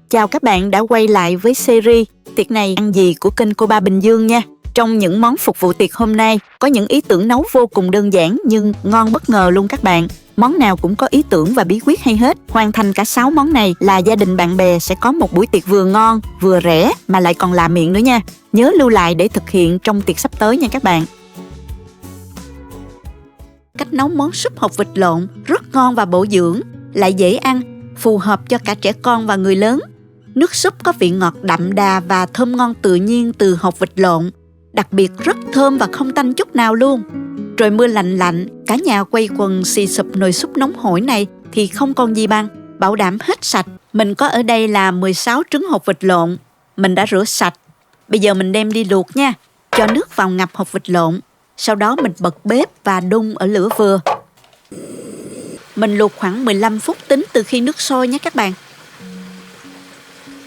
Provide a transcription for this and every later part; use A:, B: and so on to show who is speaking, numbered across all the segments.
A: Chào các bạn đã quay lại với series Tiệc này ăn gì của kênh Cô Ba Bình Dương nha. Trong những món phục vụ tiệc hôm nay, có những ý tưởng nấu vô cùng đơn giản nhưng ngon bất ngờ luôn các bạn. Món nào cũng có ý tưởng và bí quyết hay hết. Hoàn thành cả 6 món này là gia đình bạn bè sẽ có một buổi tiệc vừa ngon, vừa rẻ mà lại còn lạ miệng nữa nha. Nhớ lưu lại để thực hiện trong tiệc sắp tới nha các bạn. Cách nấu món súp hột vịt lộn rất ngon và bổ dưỡng, lại dễ ăn, phù hợp cho cả trẻ con và người lớn. Nước súp có vị ngọt đậm đà và thơm ngon tự nhiên từ hột vịt lộn. Đặc biệt rất thơm và không tanh chút nào luôn. Trời mưa lạnh lạnh, cả nhà quây quần xì sụp nồi súp nóng hổi này thì không còn gì bằng, bảo đảm hết sạch. Mình có ở đây là 16 trứng hột vịt lộn. Mình đã rửa sạch. Bây giờ mình đem đi luộc nha. Cho nước vào ngập hột vịt lộn. Sau đó mình bật bếp và đun ở lửa vừa. Mình luộc khoảng 15 phút tính từ khi nước sôi nhé các bạn.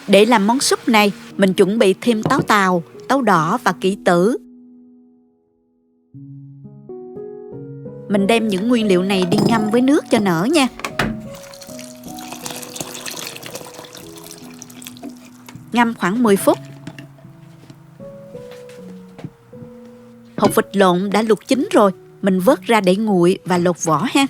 A: Để làm món súp này, mình chuẩn bị thêm táo tàu, táo đỏ và kỷ tử. Mình đem những nguyên liệu này đi ngâm với nước cho nở nha. Ngâm khoảng 10 phút. Hột vịt lộn đã luộc chín rồi, mình vớt ra để nguội và lột vỏ ha.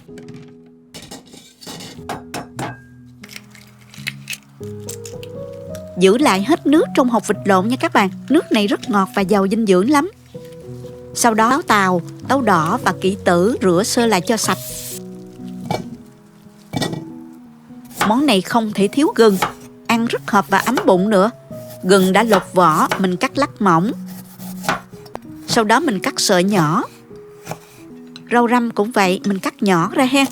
A: Giữ lại hết nước trong hột vịt lộn nha các bạn. Nước này rất ngọt và giàu dinh dưỡng lắm. Sau đó táo tàu, táo đỏ và kỷ tử rửa sơ lại cho sạch. Món này không thể thiếu gừng, ăn rất hợp và ấm bụng nữa. Gừng đã lột vỏ, mình cắt lát mỏng. Sau đó mình cắt sợi nhỏ. Rau răm cũng vậy, mình cắt nhỏ ra ha.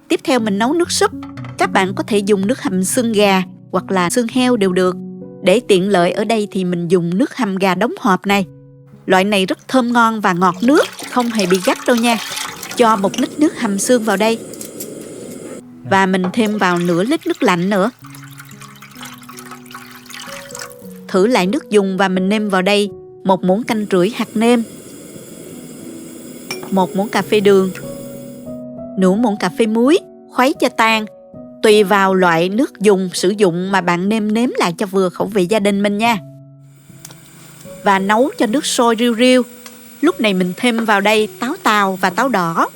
A: Tiếp theo mình nấu nước súp. Các bạn có thể dùng nước hầm xương gà hoặc là xương heo đều được. Để tiện lợi ở đây thì mình dùng nước hầm gà đóng hộp này. Loại này rất thơm ngon và ngọt nước, không hề bị gắt đâu nha. Cho 1 lít nước hầm xương vào đây. Và mình thêm vào nửa lít nước lạnh nữa. Thử lại nước dùng và mình nêm vào đây 1 muỗng canh rưỡi hạt nêm, 1 muỗng cà phê đường, nửa muỗng cà phê muối, khuấy cho tan. Tùy vào loại nước dùng sử dụng mà bạn nêm nếm lại cho vừa khẩu vị gia đình mình nha. Và nấu cho nước sôi riu riu. Lúc này mình thêm vào đây táo tàu và táo đỏ.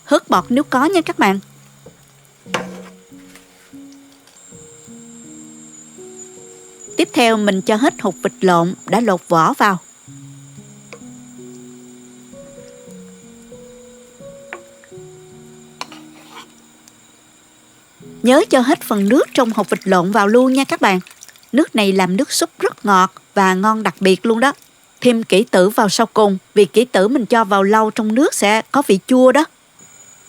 A: Hớt bọt nếu có nha các bạn. Tiếp theo mình cho hết hột vịt lộn đã lột vỏ vào. Nhớ cho hết phần nước trong hột vịt lộn vào luôn nha các bạn. Nước này làm nước súp rất ngọt và ngon đặc biệt luôn đó. Thêm kỷ tử vào sau cùng, vì kỷ tử mình cho vào lâu trong nước sẽ có vị chua đó.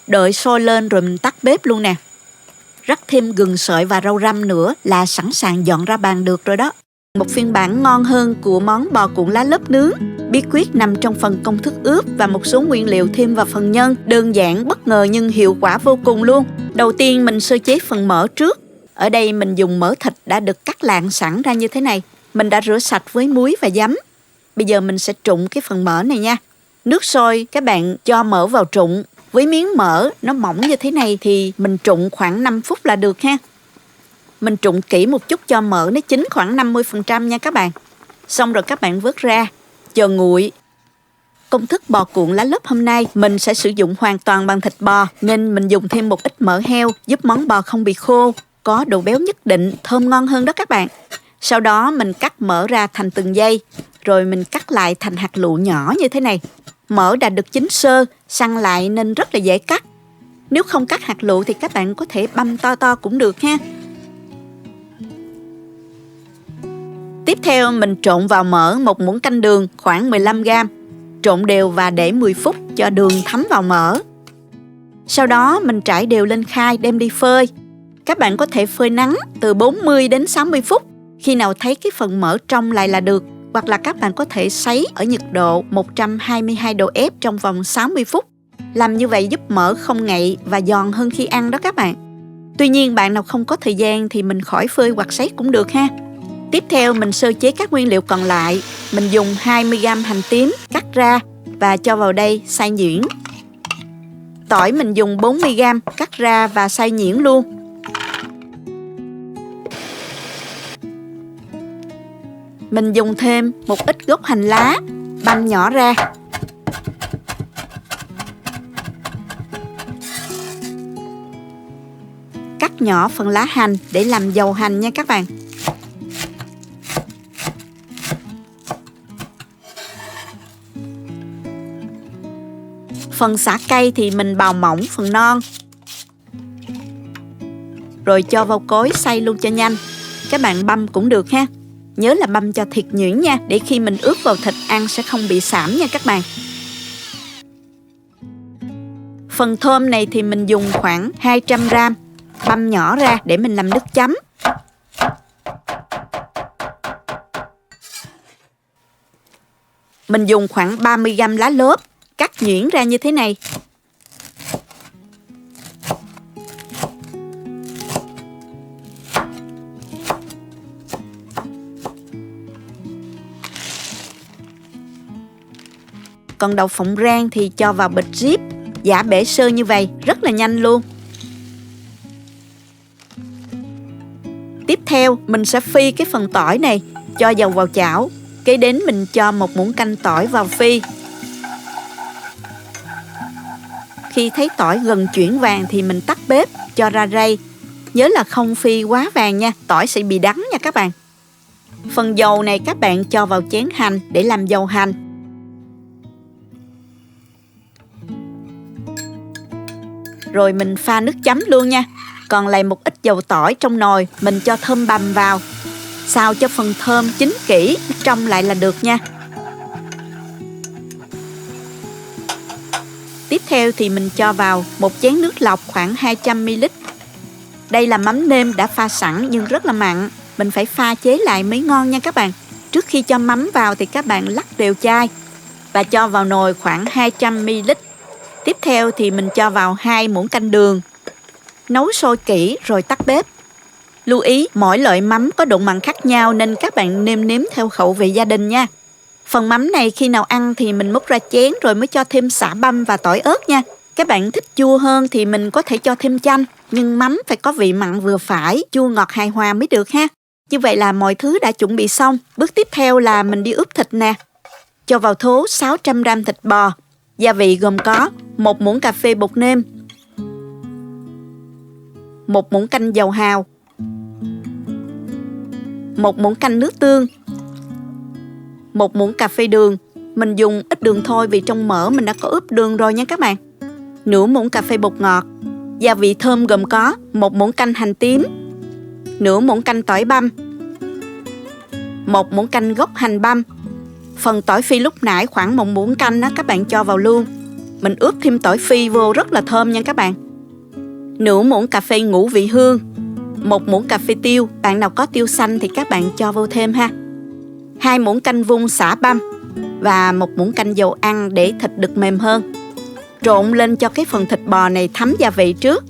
A: Đợi sôi lên rồi mình tắt bếp luôn nè. Rắc thêm gừng sợi và rau răm nữa là sẵn sàng dọn ra bàn được rồi đó. Một phiên bản ngon hơn của món bò cuộn lá lốp nướng. Bí quyết nằm trong phần công thức ướp và một số nguyên liệu thêm vào phần nhân. Đơn giản, bất ngờ nhưng hiệu quả vô cùng luôn. Đầu tiên mình sơ chế phần mỡ trước. Ở đây mình dùng mỡ thịt đã được cắt lạng sẵn ra như thế này. Mình đã rửa sạch với muối và giấm. Bây giờ mình sẽ trụng cái phần mỡ này nha. Nước sôi các bạn cho mỡ vào trụng. Với miếng mỡ nó mỏng như thế này thì mình trụng khoảng 5 phút là được ha. Mình trụng kỹ một chút cho mỡ nó chín khoảng 50% nha các bạn. Xong rồi các bạn vớt ra, chờ nguội. Công thức bò cuộn lá lốp hôm nay mình sẽ sử dụng hoàn toàn bằng thịt bò, nên mình dùng thêm một ít mỡ heo giúp món bò không bị khô, có độ béo nhất định, thơm ngon hơn đó các bạn. Sau đó mình cắt mỡ ra thành từng dây, rồi mình cắt lại thành hạt lựu nhỏ như thế này. Mỡ đã được chín sơ, săn lại nên rất là dễ cắt. Nếu không cắt hạt lựu thì các bạn có thể băm to to cũng được ha. Tiếp theo mình trộn vào mỡ 1 muỗng canh đường khoảng 15g. Trộn đều và để 10 phút cho đường thấm vào mỡ. Sau đó mình trải đều lên khay đem đi phơi. Các bạn có thể phơi nắng từ 40 đến 60 phút. Khi nào thấy cái phần mỡ trong lại là được. Hoặc là các bạn có thể sấy ở nhiệt độ 122 độ F trong vòng 60 phút. Làm như vậy giúp mỡ không ngậy và giòn hơn khi ăn đó các bạn. Tuy nhiên bạn nào không có thời gian thì mình khỏi phơi hoặc sấy cũng được ha. Tiếp theo mình sơ chế các nguyên liệu còn lại. Mình dùng 20g hành tím cắt ra và cho vào đây xay nhuyễn. Tỏi mình dùng 40g, cắt ra và xay nhuyễn luôn. Mình dùng thêm một ít gốc hành lá, băm nhỏ ra. Cắt nhỏ phần lá hành để làm dầu hành nha các bạn. Phần sả cay thì mình bào mỏng phần non. Rồi cho vào cối xay luôn cho nhanh. Các bạn băm cũng được ha. Nhớ là băm cho thiệt nhuyễn nha, để khi mình ướp vào thịt ăn sẽ không bị xảm nha các bạn. Phần thơm này thì mình dùng khoảng 200g, băm nhỏ ra để mình làm nước chấm. Mình dùng khoảng 30g lá lốt, cắt nhuyễn ra như thế này. Còn đậu phộng rang thì cho vào bịch zip, giã bể sơ như vậy, rất là nhanh luôn. Tiếp theo, mình sẽ phi cái phần tỏi này, cho dầu vào chảo. Kế đến mình cho một muỗng canh tỏi vào phi. Khi thấy tỏi gần chuyển vàng thì mình tắt bếp, cho ra rây. Nhớ là không phi quá vàng nha, tỏi sẽ bị đắng nha các bạn. Phần dầu này các bạn cho vào chén hành để làm dầu hành. Rồi mình pha nước chấm luôn nha. Còn lại một ít dầu tỏi trong nồi, mình cho thơm bằm vào. Xào cho phần thơm chín kỹ, trong lại là được nha. Tiếp theo thì mình cho vào một chén nước lọc khoảng 200ml. Đây là mắm nêm đã pha sẵn nhưng rất là mặn. Mình phải pha chế lại mới ngon nha các bạn. Trước khi cho mắm vào thì các bạn lắc đều chai và cho vào nồi khoảng 200ml. Tiếp theo thì mình cho vào 2 muỗng canh đường. Nấu sôi kỹ rồi tắt bếp. Lưu ý, mỗi loại mắm có độ mặn khác nhau nên các bạn nêm nếm theo khẩu vị gia đình nha. Phần mắm này khi nào ăn thì mình múc ra chén rồi mới cho thêm sả băm và tỏi ớt nha. Các bạn thích chua hơn thì mình có thể cho thêm chanh, nhưng mắm phải có vị mặn vừa phải, chua ngọt hài hòa mới được ha. Như vậy là mọi thứ đã chuẩn bị xong. Bước tiếp theo là mình đi ướp thịt nè. Cho vào thố 600g thịt bò. Gia vị gồm có 1 muỗng cà phê bột nêm, 1 muỗng canh dầu hào, 1 muỗng canh nước tương, 1 muỗng cà phê đường. Mình dùng ít đường thôi vì trong mỡ mình đã có ướp đường rồi nha các bạn. Nửa muỗng cà phê bột ngọt. Gia vị thơm gồm có 1 muỗng canh hành tím, nửa muỗng canh tỏi băm, 1 muỗng canh gốc hành băm. Phần tỏi phi lúc nãy khoảng 1 muỗng canh đó các bạn cho vào luôn. Mình ướp thêm tỏi phi vô rất là thơm nha các bạn. Nửa muỗng cà phê ngũ vị hương, 1 muỗng cà phê tiêu, bạn nào có tiêu xanh thì các bạn cho vô thêm ha. 2 muỗng canh vung sả băm và 1 muỗng canh dầu ăn để thịt được mềm hơn. Trộn lên cho cái phần thịt bò này thấm gia vị trước.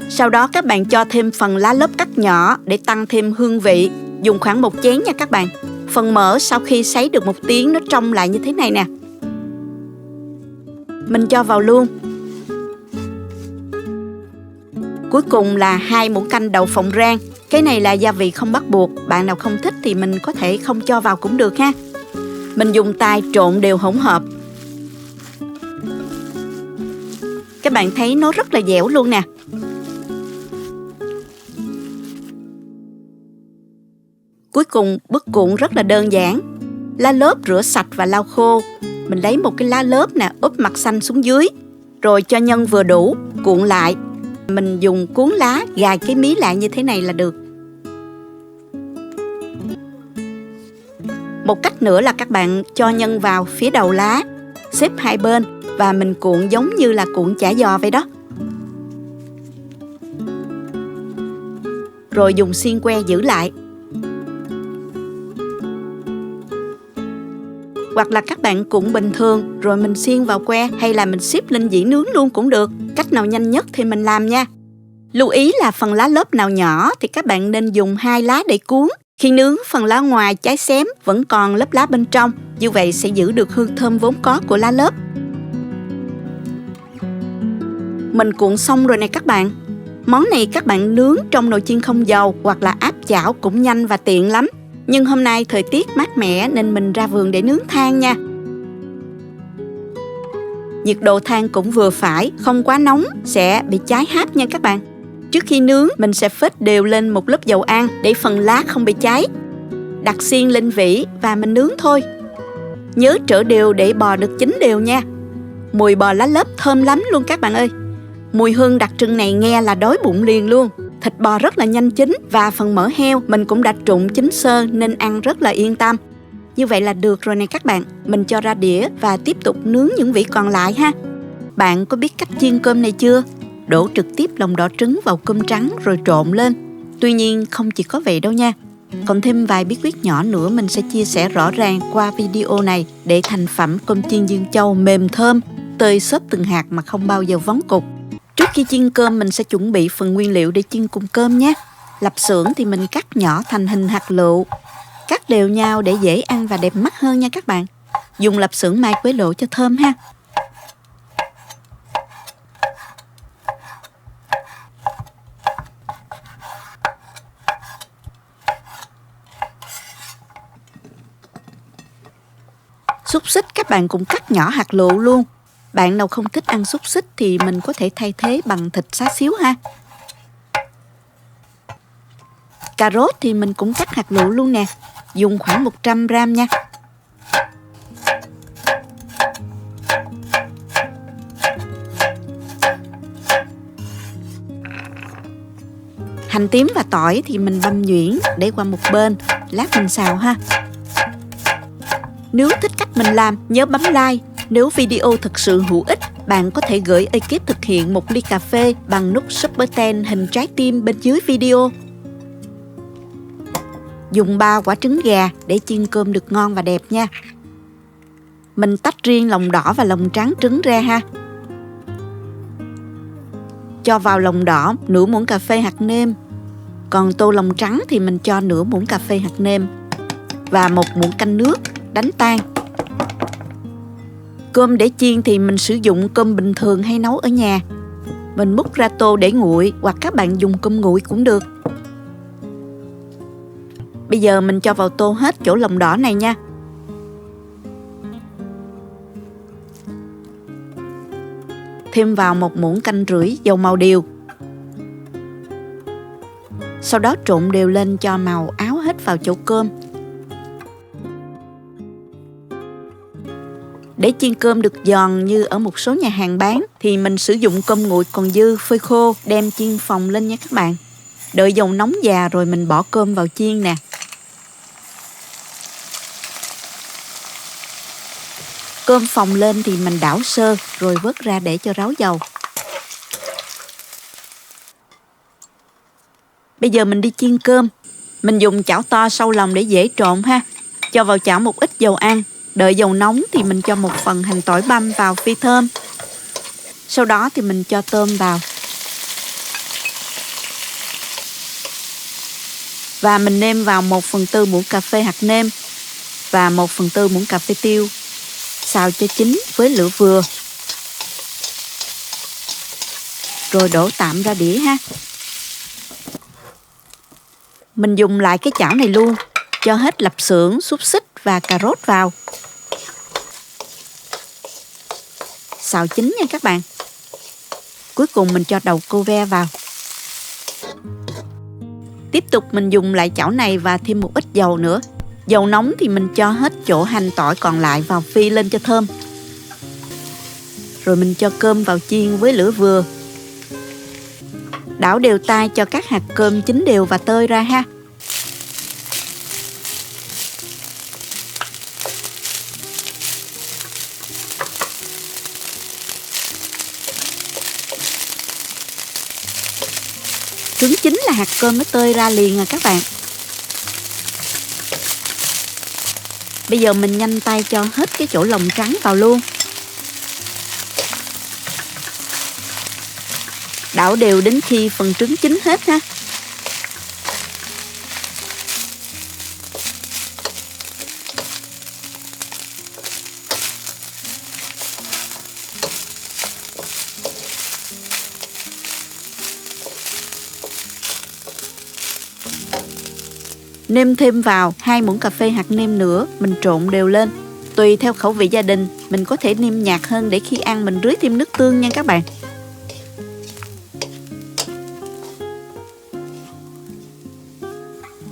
A: Sau đó các bạn cho thêm phần lá lốt cắt nhỏ để tăng thêm hương vị. Dùng khoảng 1 chén nha các bạn. Phần mỡ sau khi sấy được 1 tiếng nó trong lại như thế này nè. Mình cho vào luôn. Cuối cùng là 2 muỗng canh đậu phộng rang. Cái này là gia vị không bắt buộc. Bạn nào không thích thì mình có thể không cho vào cũng được ha. Mình dùng tay trộn đều hỗn hợp. Các bạn thấy nó rất là dẻo luôn nè. Cuối cùng bước cuộn rất là đơn giản. Lá lốt rửa sạch và lau khô. Mình lấy một cái lá lốt nè, úp mặt xanh xuống dưới. Rồi cho nhân vừa đủ, cuộn lại. Mình dùng cuốn lá gài cái mí lại như thế này là được. Một cách nữa là các bạn cho nhân vào phía đầu lá, xếp hai bên và mình cuộn giống như là cuộn chả giò vậy đó. Rồi dùng xiên que giữ lại. Hoặc là các bạn cuộn bình thường rồi mình xiên vào que, hay là mình xếp lên dĩ nướng luôn cũng được. Cách nào nhanh nhất thì mình làm nha. Lưu ý là phần lá lốt nào nhỏ thì các bạn nên dùng 2 lá để cuốn, Khi nướng, phần lá ngoài cháy xém vẫn còn lớp lá bên trong, như vậy sẽ giữ được hương thơm vốn có của lá lốp. Mình cuộn xong rồi nè các bạn. Món này các bạn nướng trong nồi chiên không dầu hoặc là áp chảo cũng nhanh và tiện lắm. Nhưng hôm nay thời tiết mát mẻ nên mình ra vườn để nướng than nha. Nhiệt độ than cũng vừa phải, không quá nóng, sẽ bị cháy háp nha các bạn. Trước khi nướng, mình sẽ phết đều lên một lớp dầu ăn để phần lá không bị cháy. Đặt xiên lên vỉ và mình nướng thôi. Nhớ trở đều để bò được chín đều nha. Mùi bò lá lốp thơm lắm luôn các bạn ơi. Mùi hương đặc trưng này nghe là đói bụng liền luôn. Thịt bò rất là nhanh chín và phần mỡ heo mình cũng đã trụng chín sơ nên ăn rất là yên tâm. Như vậy là được rồi nè các bạn. Mình cho ra đĩa và tiếp tục nướng những vỉ còn lại ha. Bạn có biết cách chiên cơm này chưa? Đổ trực tiếp lòng đỏ trứng vào cơm trắng rồi trộn lên. Tuy nhiên không chỉ có vậy đâu nha. Còn thêm vài bí quyết nhỏ nữa mình sẽ chia sẻ rõ ràng qua video này để thành phẩm cơm chiên Dương Châu mềm thơm, tơi xốp từng hạt mà không bao giờ vón cục. Trước khi chiên cơm mình sẽ chuẩn bị phần nguyên liệu để chiên cùng cơm nhé. Lạp xưởng thì mình cắt nhỏ thành hình hạt lựu. Cắt đều nhau để dễ ăn và đẹp mắt hơn nha các bạn. Dùng lạp xưởng mai quế lộ cho thơm ha. Xúc xích các bạn cũng cắt nhỏ hạt lựu luôn. Bạn nào không thích ăn xúc xích thì mình có thể thay thế bằng thịt xá xíu ha. Cà rốt thì mình cũng cắt hạt lựu luôn nè. Dùng khoảng 100 gram nha. Hành tím và tỏi thì mình băm nhuyễn để qua một bên. Lát mình xào ha. Nếu thích cách mình làm, nhớ bấm like. Nếu video thực sự hữu ích, bạn có thể gửi ekip thực hiện một ly cà phê bằng nút Super 10 hình trái tim bên dưới video. Dùng 3 quả trứng gà để chiên cơm được ngon và đẹp nha. Mình tách riêng lòng đỏ và lòng trắng trứng ra ha. Cho vào lòng đỏ nửa muỗng cà phê hạt nêm. Còn tô lòng trắng thì mình cho nửa muỗng cà phê hạt nêm. Và 1 muỗng canh nước đánh tan. Cơm để chiên thì mình sử dụng cơm bình thường hay nấu ở nhà. Mình múc ra tô để nguội hoặc các bạn dùng cơm nguội cũng được. Bây giờ mình cho vào tô hết chỗ lòng đỏ này nha. Thêm vào 1 muỗng canh rưỡi dầu màu điều. Sau đó trộn đều lên cho màu áo hết vào chỗ cơm. Để chiên cơm được giòn như ở một số nhà hàng bán thì mình sử dụng cơm nguội còn dư phơi khô đem chiên phồng lên nha các bạn. Đợi dầu nóng già rồi mình bỏ cơm vào chiên nè. Cơm phồng lên thì mình đảo sơ rồi vớt ra để cho ráo dầu. Bây giờ mình đi chiên cơm. Mình dùng chảo to sâu lòng để dễ trộn ha. Cho vào chảo một ít dầu ăn. Đợi dầu nóng thì mình cho 1 phần hành tỏi băm vào phi thơm. Sau đó thì mình cho tôm vào. Và mình nêm vào 1/4 muỗng cà phê hạt nêm và 1/4 muỗng cà phê tiêu. Xào cho chín với lửa vừa. Rồi đổ tạm ra đĩa ha. Mình dùng lại cái chảo này luôn. Cho hết lạp xưởng, xúc xích và cà rốt vào. Xào chín nha các bạn. Cuối cùng mình cho đầu cô ve vào. Tiếp tục mình dùng lại chảo này và thêm một ít dầu nữa. Dầu nóng thì mình cho hết chỗ hành tỏi còn lại vào phi lên cho thơm. Rồi mình cho cơm vào chiên với lửa vừa. Đảo đều tay cho các hạt cơm chín đều và tơi ra ha. Trứng chín là hạt cơm nó tơi ra liền à các bạn. Bây giờ mình nhanh tay cho hết cái chỗ lòng trắng vào luôn. Đảo đều đến khi phần trứng chín hết ha. Nêm thêm vào 2 muỗng cà phê hạt nêm nữa, mình trộn đều lên. Tùy theo khẩu vị gia đình, mình có thể nêm nhạt hơn để khi ăn mình rưới thêm nước tương nha các bạn.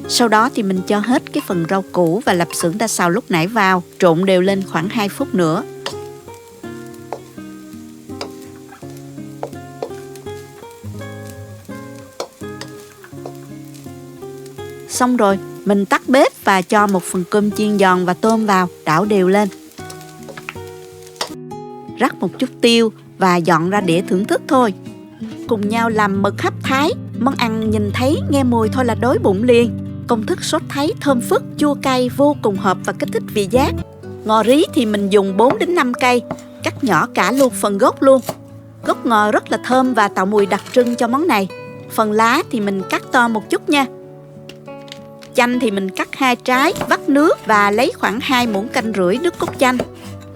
A: Sau đó thì mình cho hết cái phần rau củ và lạp xưởng ta xào lúc nãy vào, trộn đều lên khoảng 2 phút nữa. Xong rồi, mình tắt bếp và cho một phần cơm chiên giòn và tôm vào, đảo đều lên. Rắc một chút tiêu và dọn ra đĩa thưởng thức thôi. Cùng nhau làm mực hấp Thái, món ăn nhìn thấy nghe mùi thôi là đói bụng liền. Công thức sốt Thái thơm phức, chua cay vô cùng hợp và kích thích vị giác. Ngò rí thì mình dùng 4 đến 5 cây, cắt nhỏ cả luôn phần gốc luôn. Gốc ngò rất là thơm và tạo mùi đặc trưng cho món này. Phần lá thì mình cắt to một chút nha. Chanh thì mình cắt 2 trái, vắt nước và lấy khoảng 2 muỗng canh rưỡi nước cốt chanh.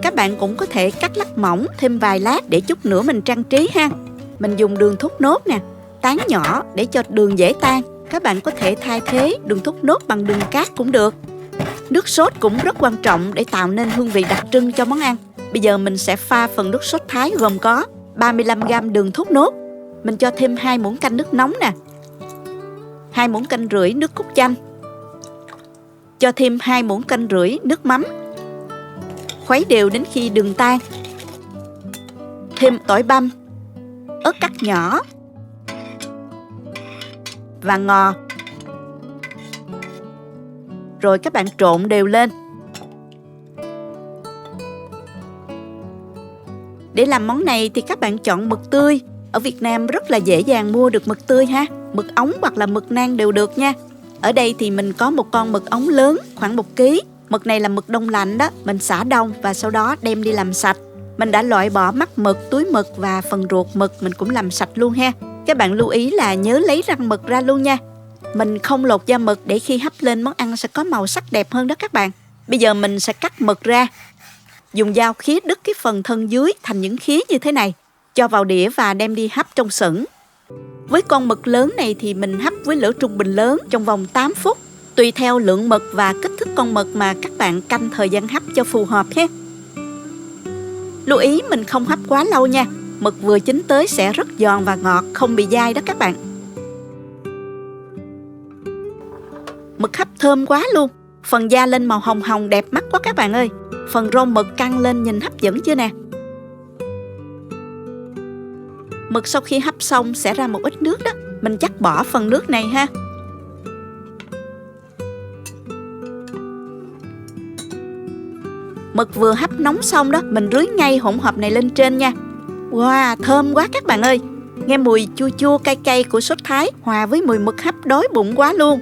A: Các bạn cũng có thể cắt lát mỏng thêm vài lát để chút nữa mình trang trí ha. Mình dùng đường thốt nốt nè, tán nhỏ để cho đường dễ tan. Các bạn có thể thay thế đường thốt nốt bằng đường cát cũng được. Nước sốt cũng rất quan trọng để tạo nên hương vị đặc trưng cho món ăn. Bây giờ mình sẽ pha phần nước sốt Thái gồm có 35g đường thốt nốt. Mình cho thêm 2 muỗng canh nước nóng nè, 2 muỗng canh rưỡi nước cốt chanh, cho thêm 2 muỗng canh rưỡi nước mắm. Khuấy đều đến khi đường tan. Thêm tỏi băm, ớt cắt nhỏ và ngò. Rồi các bạn trộn đều lên. Để làm món này thì các bạn chọn mực tươi. Ở Việt Nam rất là dễ dàng mua được mực tươi ha. Mực ống hoặc là mực nang đều được nha. Ở đây thì mình có một con mực ống lớn khoảng 1 kg. Mực này là mực đông lạnh đó. Mình xả đông và sau đó đem đi làm sạch. Mình đã loại bỏ mắt mực, túi mực và phần ruột mực mình cũng làm sạch luôn ha. Các bạn lưu ý là nhớ lấy răng mực ra luôn nha. Mình không lột da mực để khi hấp lên món ăn sẽ có màu sắc đẹp hơn đó các bạn. Bây giờ mình sẽ cắt mực ra. Dùng dao khía đứt cái phần thân dưới thành những khía như thế này. Cho vào đĩa và đem đi hấp trong sửng. Với con mực lớn này thì mình hấp với lửa trung bình lớn trong vòng 8 phút. Tùy theo lượng mực và kích thước con mực mà các bạn canh thời gian hấp cho phù hợp nhé. Lưu ý mình không hấp quá lâu nha. Mực vừa chín tới sẽ rất giòn và ngọt, không bị dai đó các bạn. Mực hấp thơm quá luôn. Phần da lên màu hồng hồng đẹp mắt quá các bạn ơi. Phần rau mực căng lên nhìn hấp dẫn chưa nè. Mực sau khi hấp xong sẽ ra một ít nước đó. Mình chắc bỏ phần nước này ha. Mực vừa hấp nóng xong đó, mình rưới ngay hỗn hợp này lên trên nha. Wow, thơm quá các bạn ơi. Nghe mùi chua chua cay cay của sốt Thái hòa với mùi mực hấp đói bụng quá luôn.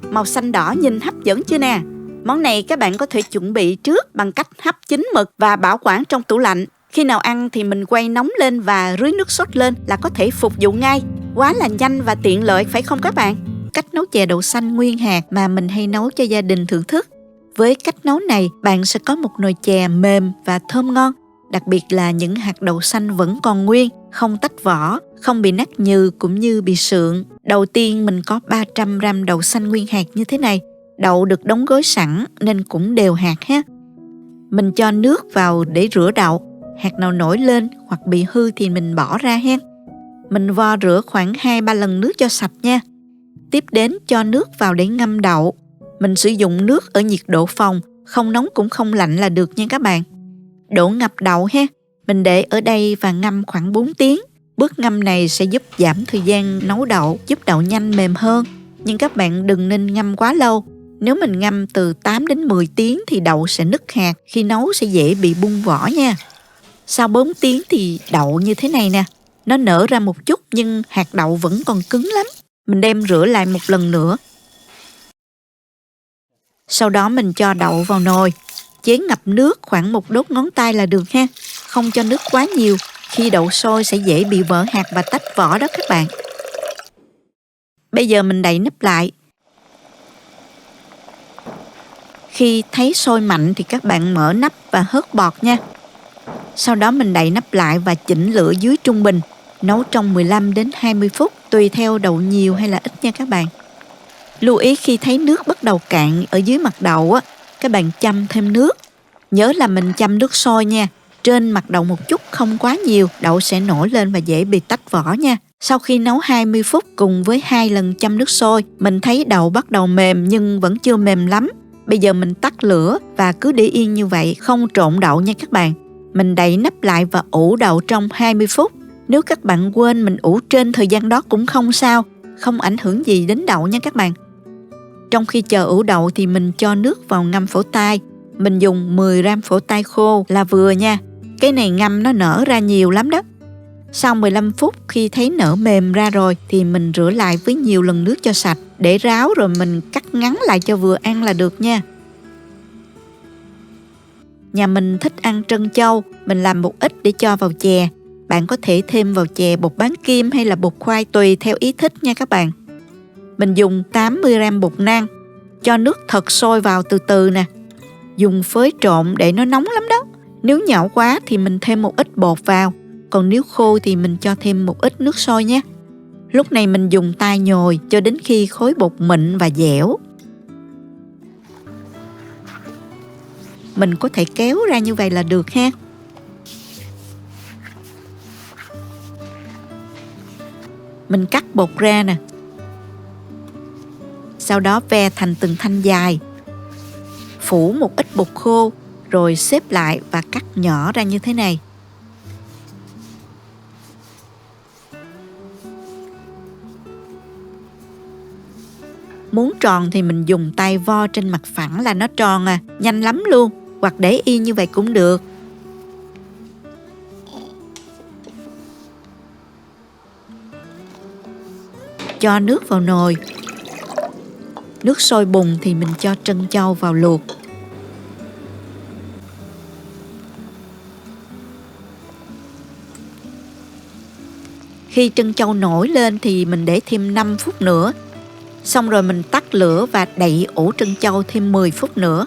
A: Màu xanh đỏ nhìn hấp dẫn chưa nè. Món này các bạn có thể chuẩn bị trước bằng cách hấp chín mực và bảo quản trong tủ lạnh. Khi nào ăn thì mình quay nóng lên và rưới nước sốt lên là có thể phục vụ ngay. Quá là nhanh và tiện lợi phải không các bạn? Cách nấu chè đậu xanh nguyên hạt mà mình hay nấu cho gia đình thưởng thức. Với cách nấu này, bạn sẽ có một nồi chè mềm và thơm ngon. Đặc biệt là những hạt đậu xanh vẫn còn nguyên, không tách vỏ, không bị nát nhừ cũng như bị sượng. Đầu tiên mình có 300g đậu xanh nguyên hạt như thế này. Đậu được đóng gói sẵn nên cũng đều hạt ha. Mình cho nước vào để rửa đậu. Hạt nào nổi lên hoặc bị hư thì mình bỏ ra ha. Mình vo rửa khoảng 2-3 lần nước cho sạch nha. Tiếp đến cho nước vào để ngâm đậu. Mình sử dụng nước ở nhiệt độ phòng, không nóng cũng không lạnh là được nha các bạn. Đổ ngập đậu ha. Mình để ở đây và ngâm khoảng 4 tiếng. Bước ngâm này sẽ giúp giảm thời gian nấu đậu, giúp đậu nhanh mềm hơn. Nhưng các bạn đừng nên ngâm quá lâu. Nếu mình ngâm từ 8 đến 10 tiếng thì đậu sẽ nứt hạt, khi nấu sẽ dễ bị bung vỏ nha. Sau 4 tiếng thì đậu như thế này nè. Nó nở ra một chút nhưng hạt đậu vẫn còn cứng lắm. Mình đem rửa lại một lần nữa. Sau đó mình cho đậu vào nồi. Chế ngập nước khoảng 1 đốt ngón tay là được ha. Không cho nước quá nhiều. Khi đậu sôi sẽ dễ bị vỡ hạt và tách vỏ đó các bạn. Bây giờ mình đậy nắp lại. Khi thấy sôi mạnh thì các bạn mở nắp và hớt bọt nha. Sau đó mình đậy nắp lại và chỉnh lửa dưới trung bình. Nấu trong 15 đến 20 phút tùy theo đậu nhiều hay là ít nha các bạn. Lưu ý khi thấy nước bắt đầu cạn ở dưới mặt đậu á, các bạn châm thêm nước. Nhớ là mình châm nước sôi nha. Trên mặt đậu một chút, không quá nhiều, đậu sẽ nổi lên và dễ bị tách vỏ nha. Sau khi nấu 20 phút cùng với 2 lần châm nước sôi, mình thấy đậu bắt đầu mềm nhưng vẫn chưa mềm lắm. Bây giờ mình tắt lửa và cứ để yên như vậy, không trộn đậu nha các bạn. Mình đậy nắp lại và ủ đậu trong 20 phút. Nếu các bạn quên mình ủ trên thời gian đó cũng không sao, không ảnh hưởng gì đến đậu nha các bạn. Trong khi chờ ủ đậu thì mình cho nước vào ngâm phổ tai. Mình dùng 10 gram phổ tai khô là vừa nha. Cái này ngâm nó nở ra nhiều lắm đó. Sau 15 phút khi thấy nở mềm ra rồi thì mình rửa lại với nhiều lần nước cho sạch, để ráo rồi mình cắt ngắn lại cho vừa ăn là được nha. Nhà mình thích ăn trân châu, mình làm một ít để cho vào chè. Bạn có thể thêm vào chè bột bán kim hay là bột khoai tùy theo ý thích nha các bạn. Mình dùng 80 gram bột năng, cho nước thật sôi vào từ từ nè. Dùng phới trộn để nó nóng lắm đó. Nếu nhão quá thì mình thêm một ít bột vào, còn nếu khô thì mình cho thêm một ít nước sôi nhé. Lúc này mình dùng tay nhồi cho đến khi khối bột mịn và dẻo. Mình có thể kéo ra như vậy là được ha. Mình cắt bột ra nè. Sau đó ve thành từng thanh dài. Phủ một ít bột khô rồi xếp lại và cắt nhỏ ra như thế này. Muốn tròn thì mình dùng tay vo trên mặt phẳng là nó tròn à, nhanh lắm luôn, hoặc để yên như vậy cũng được. Cho nước vào nồi. Nước sôi bùng thì mình cho trân châu vào luộc. Khi trân châu nổi lên thì mình để thêm 5 phút nữa. Xong rồi mình tắt lửa và đậy ủ trân châu thêm 10 phút nữa.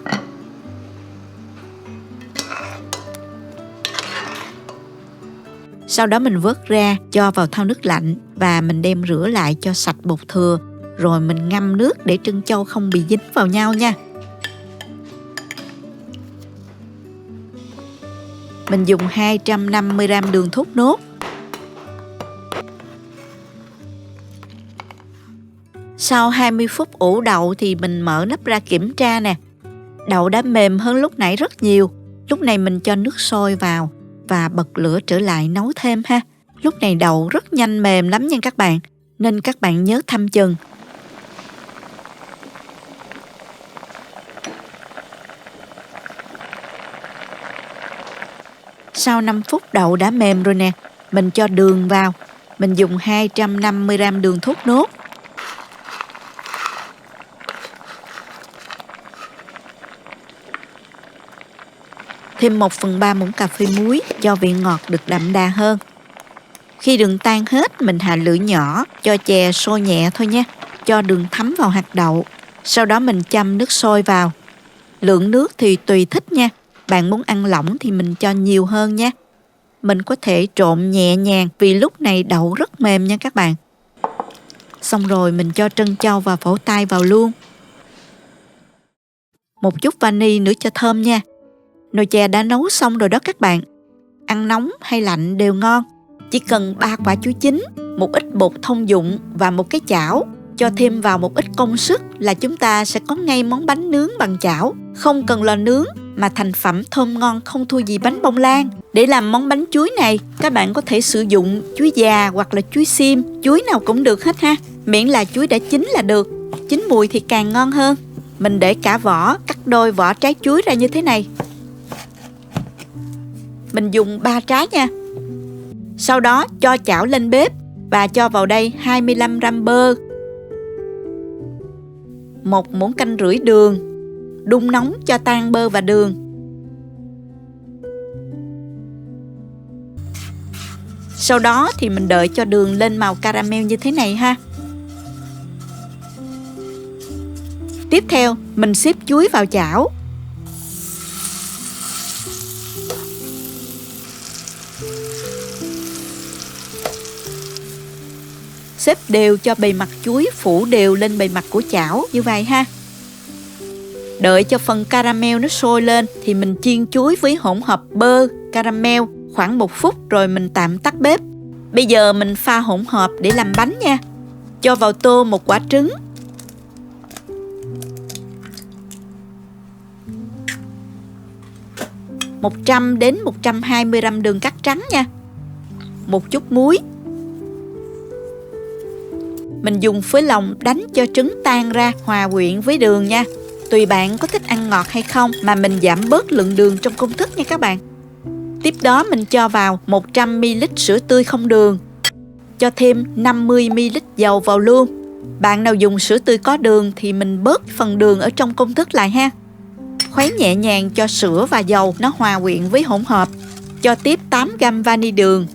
A: Sau đó mình vớt ra, cho vào thau nước lạnh và mình đem rửa lại cho sạch bột thừa. Rồi mình ngâm nước để trân châu không bị dính vào nhau nha. Mình dùng 250 gram đường thốt nốt. Sau 20 phút ủ đậu thì mình mở nắp ra kiểm tra nè. Đậu đã mềm hơn lúc nãy rất nhiều. Lúc này mình cho nước sôi vào và bật lửa trở lại nấu thêm ha. Lúc này đậu rất nhanh mềm lắm nha các bạn, nên các bạn nhớ thăm chừng. Sau 5 phút đậu đã mềm rồi nè, mình cho đường vào. Mình dùng 250 gram đường thốt nốt. Thêm 1/3 muỗng cà phê muối cho vị ngọt được đậm đà hơn. Khi đường tan hết, mình hạ lửa nhỏ, cho chè sôi nhẹ thôi nha. Cho đường thấm vào hạt đậu. Sau đó mình châm nước sôi vào. Lượng nước thì tùy thích nha. Bạn muốn ăn lỏng thì mình cho nhiều hơn nha. Mình có thể trộn nhẹ nhàng vì lúc này đậu rất mềm nha các bạn. Xong rồi mình cho trân châu và phổ tai vào luôn. Một chút vani nữa cho thơm nha. Nồi chè đã nấu xong rồi đó các bạn. Ăn nóng hay lạnh đều ngon. Chỉ cần 3 quả chuối chín, một ít bột thông dụng và một cái chảo. Cho thêm vào một ít công sức là chúng ta sẽ có ngay món bánh nướng bằng chảo. Không cần lò nướng mà thành phẩm thơm ngon không thua gì bánh bông lan. Để làm món bánh chuối này, các bạn có thể sử dụng chuối già hoặc là chuối xiêm, chuối nào cũng được hết ha. Miễn là chuối đã chín là được. Chín mùi thì càng ngon hơn. Mình để cả vỏ, cắt đôi vỏ trái chuối ra như thế này. Mình dùng 3 trái nha. Sau đó cho chảo lên bếp và cho vào đây 25 gram bơ, 1 muỗng canh rưỡi đường. Đun nóng cho tan bơ và đường. Sau đó thì mình đợi cho đường lên màu caramel như thế này ha. Tiếp theo, mình xếp chuối vào chảo. Xếp đều cho bề mặt chuối phủ đều lên bề mặt của chảo như vậy ha. Đợi cho phần caramel nó sôi lên thì mình chiên chuối với hỗn hợp bơ, caramel khoảng 1 phút rồi mình tạm tắt bếp. Bây giờ mình pha hỗn hợp để làm bánh nha. Cho vào tô 1 quả trứng, 100 đến 120 gram đường cắt trắng nha. Một chút muối. Mình dùng phới lòng đánh cho trứng tan ra hòa quyện với đường nha. Tùy bạn có thích ăn ngọt hay không mà mình giảm bớt lượng đường trong công thức nha các bạn. Tiếp đó mình cho vào 100ml sữa tươi không đường. Cho thêm 50ml dầu vào luôn. Bạn nào dùng sữa tươi có đường thì mình bớt phần đường ở trong công thức lại ha. Khuấy nhẹ nhàng cho sữa và dầu nó hòa quyện với hỗn hợp. Cho tiếp 8g vani đường.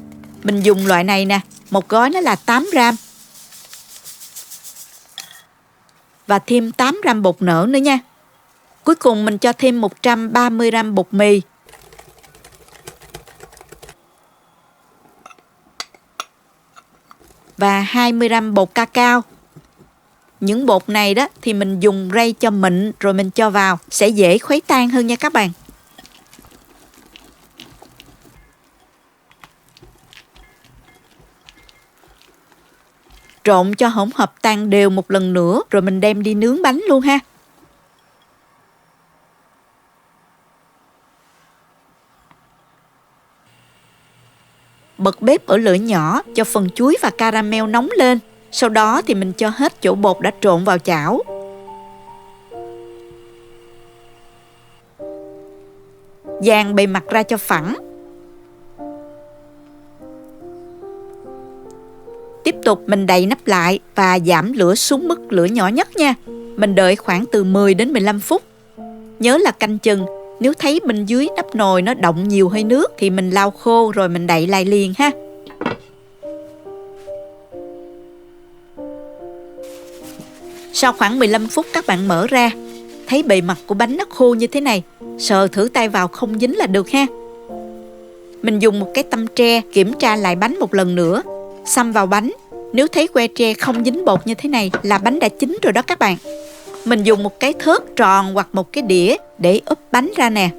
A: Mình dùng loại này nè, một gói nó là 8g. Và thêm 8g bột nở nữa nha. Cuối cùng mình cho thêm 130g bột mì. Và 20g bột cacao. Những bột này đó thì mình dùng rây cho mịn rồi mình cho vào, sẽ dễ khuấy tan hơn nha các bạn. Trộn cho hỗn hợp tan đều một lần nữa rồi mình đem đi nướng bánh luôn ha. Bật bếp ở lửa nhỏ cho phần chuối và caramel nóng lên. Sau đó thì mình cho hết chỗ bột đã trộn vào chảo. Dàn bề mặt ra cho phẳng. Tiếp tục mình đậy nắp lại và giảm lửa xuống mức lửa nhỏ nhất nha. Mình đợi khoảng từ 10 đến 15 phút. Nhớ là canh chừng, nếu thấy bên dưới nắp nồi nó đọng nhiều hơi nước thì mình lau khô rồi mình đậy lại liền ha. Sau khoảng 15 phút các bạn mở ra, thấy bề mặt của bánh nó khô như thế này, sờ thử tay vào không dính là được ha. Mình dùng một cái tăm tre kiểm tra lại bánh một lần nữa, xăm vào bánh. Nếu thấy que tre không dính bột như thế này là bánh đã chín rồi đó các bạn. Mình dùng một cái thớt tròn hoặc một cái đĩa để úp bánh ra nè.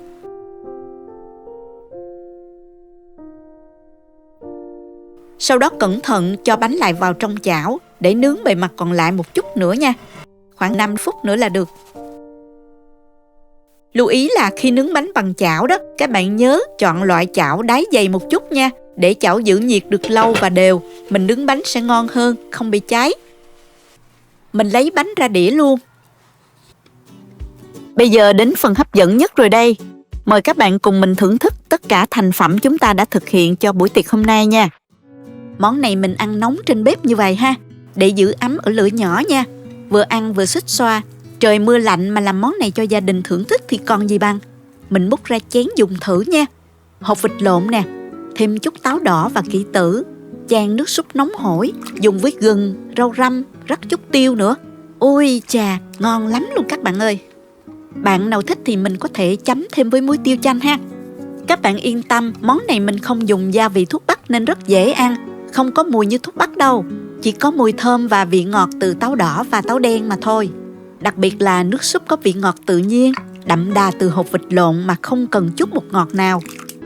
A: Sau đó cẩn thận cho bánh lại vào trong chảo để nướng bề mặt còn lại một chút nữa nha. Khoảng 5 phút nữa là được. Lưu ý là khi nướng bánh bằng chảo đó, các bạn nhớ chọn loại chảo đáy dày một chút nha, để chảo giữ nhiệt được lâu và đều. Mình nướng bánh sẽ ngon hơn, không bị cháy. Mình lấy bánh ra đĩa luôn. Bây giờ đến phần hấp dẫn nhất rồi đây. Mời các bạn cùng mình thưởng thức tất cả thành phẩm chúng ta đã thực hiện cho buổi tiệc hôm nay nha. Món này mình ăn nóng trên bếp như vậy ha, để giữ ấm ở lửa nhỏ nha. Vừa ăn vừa xích xoa. Trời mưa lạnh mà làm món này cho gia đình thưởng thức thì còn gì bằng. Mình múc ra chén dùng thử nha. Hột vịt lộn nè, thêm chút táo đỏ và kỷ tử, chan nước súp nóng hổi, dùng với gừng, rau răm, rắc chút tiêu nữa. Ôi chà, ngon lắm luôn các bạn ơi. Bạn nào thích thì mình có thể chấm thêm với muối tiêu chanh ha. Các bạn yên tâm, món này mình không dùng gia vị thuốc bắc nên rất dễ ăn. Không có mùi như thuốc bắc đâu, chỉ có mùi thơm và vị ngọt từ táo đỏ và táo đen mà thôi. Đặc biệt là nước súp có vị ngọt tự nhiên, đậm đà từ hột vịt lộn mà không cần chút bột ngọt nào.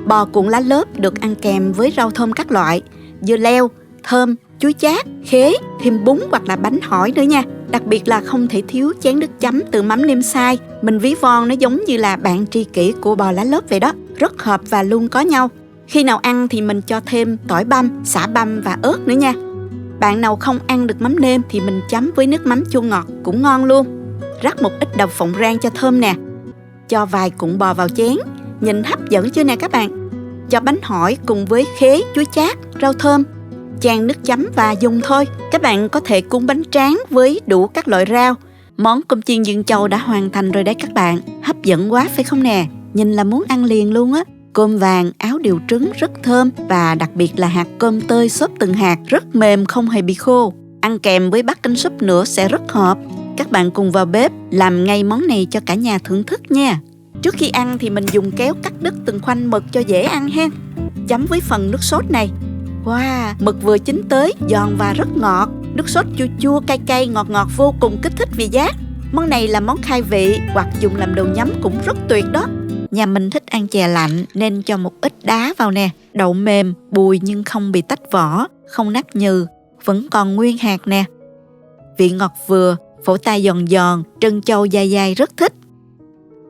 A: Bò cuộn lá lớp được ăn kèm với rau thơm các loại, dưa leo, thơm, chuối chát, khế, thêm bún hoặc là bánh hỏi nữa nha. Đặc biệt là không thể thiếu chén nước chấm từ mắm nêm xay. Mình ví von nó giống như là bạn tri kỷ của bò lá lớp vậy đó, rất hợp và luôn có nhau. Khi nào ăn thì mình cho thêm tỏi băm, sả băm và ớt nữa nha. Bạn nào không ăn được mắm nêm thì mình chấm với nước mắm chua ngọt cũng ngon luôn. Rắc một ít đậu phộng rang cho thơm nè. Cho vài cuộn bò vào chén, nhìn hấp dẫn chưa nè các bạn. Cho bánh hỏi cùng với khế, chuối chát, rau thơm, chan nước chấm và dùng thôi. Các bạn có thể cuốn bánh tráng với đủ các loại rau. Món cơm chiên Dương Châu đã hoàn thành rồi đấy các bạn. Hấp dẫn quá phải không nè? Nhìn là muốn ăn liền luôn á. Cơm vàng, áo điều trứng rất thơm và đặc biệt là hạt cơm tơi xốp từng hạt rất mềm không hề bị khô. Ăn kèm với bát canh súp nữa sẽ rất hợp. Các bạn cùng vào bếp làm ngay món này cho cả nhà thưởng thức nha. Trước khi ăn thì mình dùng kéo cắt đứt từng khoanh mực cho dễ ăn ha. Chấm với phần nước sốt này. Wow, mực vừa chín tới, giòn và rất ngọt. Nước sốt chua chua, cay cay, ngọt ngọt vô cùng kích thích vị giác. Món này là món khai vị hoặc dùng làm đồ nhắm cũng rất tuyệt đó. Nhà mình thích ăn chè lạnh nên cho một ít đá vào nè. Đậu mềm, bùi nhưng không bị tách vỏ, không nát nhừ, vẫn còn nguyên hạt nè. Vị ngọt vừa, phổi tai giòn giòn, trân châu dai dai rất thích.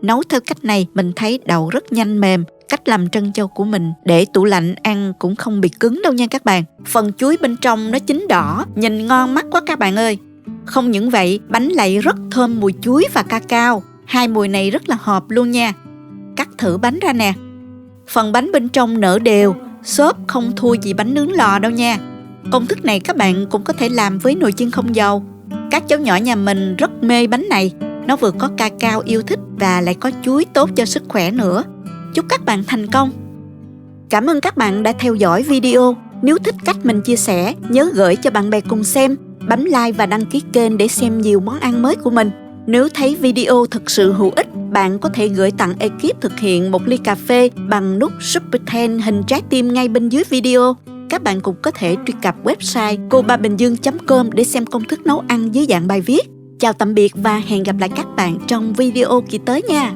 A: Nấu theo cách này mình thấy đậu rất nhanh mềm. Cách làm trân châu của mình để tủ lạnh ăn cũng không bị cứng đâu nha các bạn. Phần chuối bên trong nó chín đỏ, nhìn ngon mắt quá các bạn ơi. Không những vậy, bánh lại rất thơm mùi chuối và cacao. Hai mùi này rất là hợp luôn nha. Cắt thử bánh ra nè. Phần bánh bên trong nở đều, xốp không thua gì bánh nướng lò đâu nha. Công thức này các bạn cũng có thể làm với nồi chiên không dầu. Các cháu nhỏ nhà mình rất mê bánh này. Nó vừa có cacao yêu thích và lại có chuối tốt cho sức khỏe nữa. Chúc các bạn thành công. Cảm ơn các bạn đã theo dõi video. Nếu thích cách mình chia sẻ, nhớ gửi cho bạn bè cùng xem, bấm like và đăng ký kênh để xem nhiều món ăn mới của mình. Nếu thấy video thực sự hữu ích, bạn có thể gửi tặng ekip thực hiện một ly cà phê bằng nút Super Thanks hình trái tim ngay bên dưới video. Các bạn cũng có thể truy cập website cobabinhdương.com để xem công thức nấu ăn dưới dạng bài viết. Chào tạm biệt và hẹn gặp lại các bạn trong video kỳ tới nha.